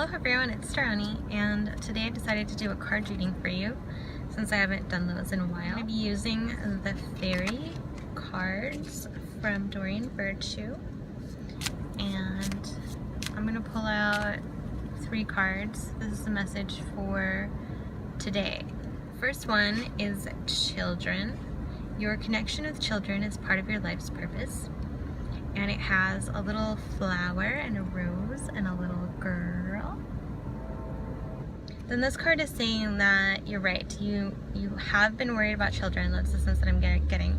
Hello everyone, it's Starani, and today I decided to do a card reading for you since I haven't done those in a while. I'm going to be using the fairy cards from Doreen Virtue, and I'm going to pull out 3 cards. This is the message for today. First one is children. Your connection with children is part of your life's purpose. And it has a little flower and a rose and a little girl. Then this card is saying that you're right. You have been worried about children. That's the sense that I'm getting.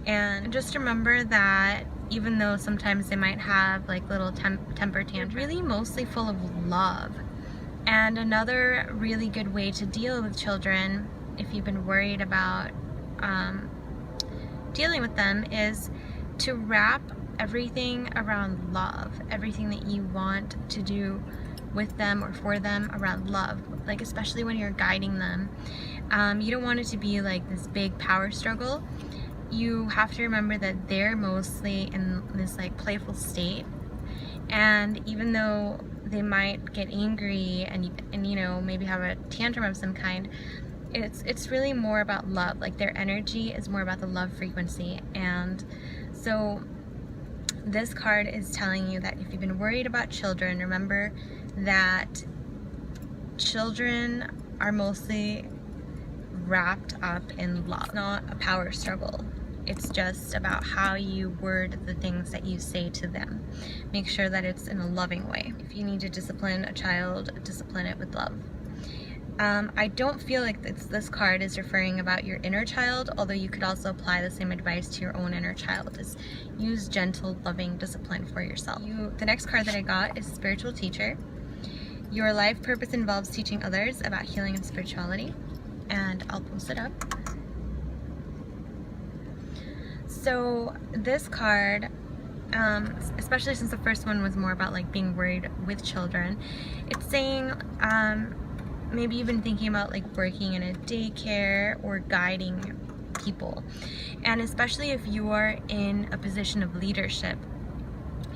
And just remember that even though sometimes they might have like little temper tantrums, they're really mostly full of love. And another really good way to deal with children, if you've been worried about dealing with them, is to wrap everything around love, everything that you want to do with them or for them around love, like especially when you're guiding them. You don't want it to be like this big power struggle. You have to remember that they're mostly in this like playful state, and even though they might get angry and you know, maybe have a tantrum of some kind, it's really more about love. Like their energy is more about the love frequency. And so this card is telling you that if you've been worried about children, remember that children are mostly wrapped up in love. It's not a power struggle. It's just about how you word the things that you say to them. Make sure that it's in a loving way. If you need to discipline a child, discipline it with love. I don't feel like this card is referring about your inner child, although you could also apply the same advice to your own inner child. Is use gentle, loving discipline for yourself. The next card that I got is Spiritual Teacher. Your life purpose involves teaching others about healing and spirituality. And I'll post it up. So this card, especially since the first one was more about like being worried with children, it's saying maybe you've been thinking about like working in a daycare or guiding people. And especially if you are in a position of leadership,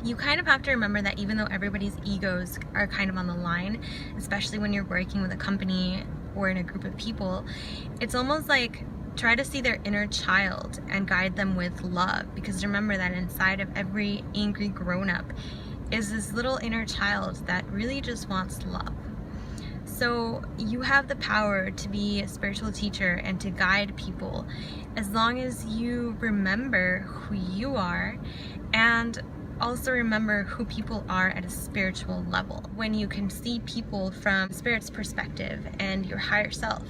you kind of have to remember that even though everybody's egos are kind of on the line, especially when you're working with a company or in a group of people, it's almost like try to see their inner child and guide them with love, because remember that inside of every angry grown-up is this little inner child that really just wants love. So you have the power to be a spiritual teacher and to guide people as long as you remember who you are, and also remember who people are at a spiritual level. When you can see people from Spirit's perspective and your higher self,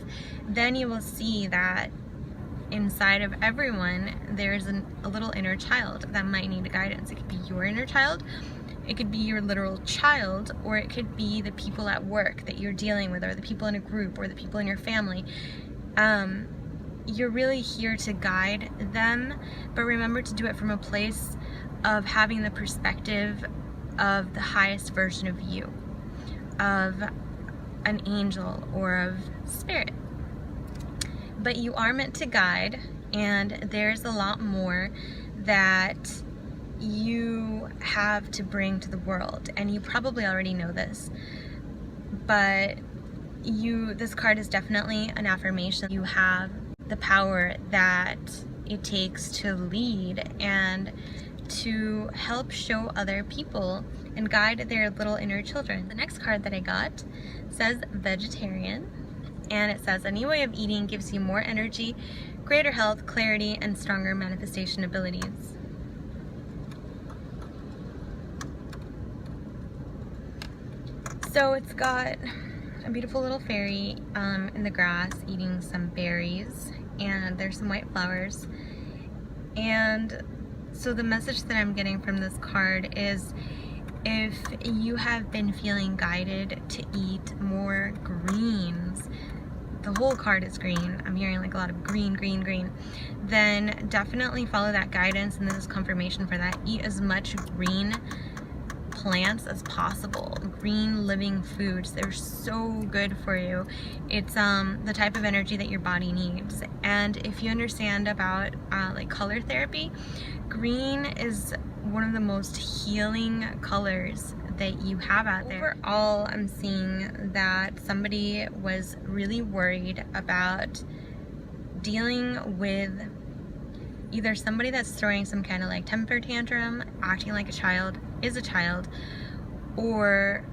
then you will see that inside of everyone there's a little inner child that might need guidance. It could be your inner child, it could be your literal child, or it could be the people at work that you're dealing with, or the people in a group, or the people in your family. You're really here to guide them, but remember to do it from a place of having the perspective of the highest version of you, of an angel or of spirit. But you are meant to guide, and there's a lot more that you have to bring to the world, and you probably already know this, but this card is definitely an affirmation. You have the power that it takes to lead and to help show other people and guide their little inner children. The next card that I got says Vegetarian, and it says a new way of eating gives you more energy, greater health, clarity, and stronger manifestation abilities. So it's got a beautiful little fairy in the grass eating some berries, and there's some white flowers. And so the message that I'm getting from this card is, if you have been feeling guided to eat more greens, the whole card is green, I'm hearing like a lot of green, green, green, then definitely follow that guidance, and this is confirmation for that. Eat as much green plants as possible. Green living foods, they're so good for you. It's the type of energy that your body needs. And if you understand about like color therapy, green is one of the most healing colors that you have out there. Overall, I'm seeing that somebody was really worried about dealing with either somebody that's throwing some kind of like temper tantrum, acting like a child, is a child, or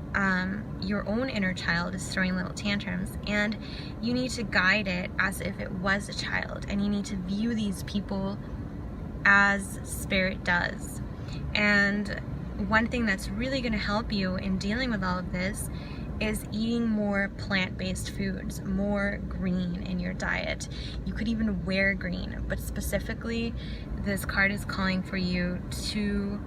your own inner child is throwing little tantrums, and you need to guide it as if it was a child, and you need to view these people as spirit does. And one thing that's really going to help you in dealing with all of this is eating more plant-based foods, more green in your diet. You could even wear green, but specifically this card is calling for you to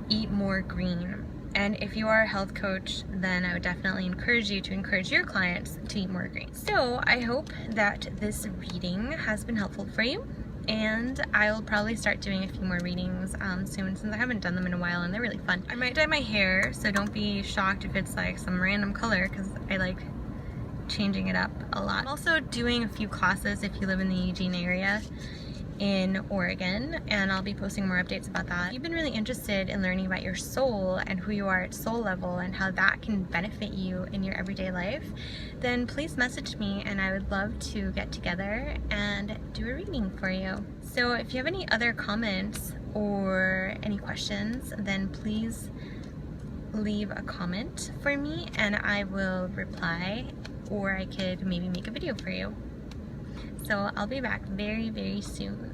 eat more green. And if you are a health coach, then I would definitely encourage you to encourage your clients to eat more green. So I hope that this reading has been helpful for you, and I'll probably start doing a few more readings soon, since I haven't done them in a while and they're really fun. I might dye my hair, so don't be shocked if it's like some random color, because I like changing it up a lot. I'm also doing a few classes if you live in the Eugene area in Oregon, and I'll be posting more updates about that. If you've been really interested in learning about your soul and who you are at soul level and how that can benefit you in your everyday life, then please message me and I would love to get together and do a reading for you. So if you have any other comments or any questions, then please leave a comment for me and I will reply, or I could maybe make a video for you. So I'll be back very, very soon.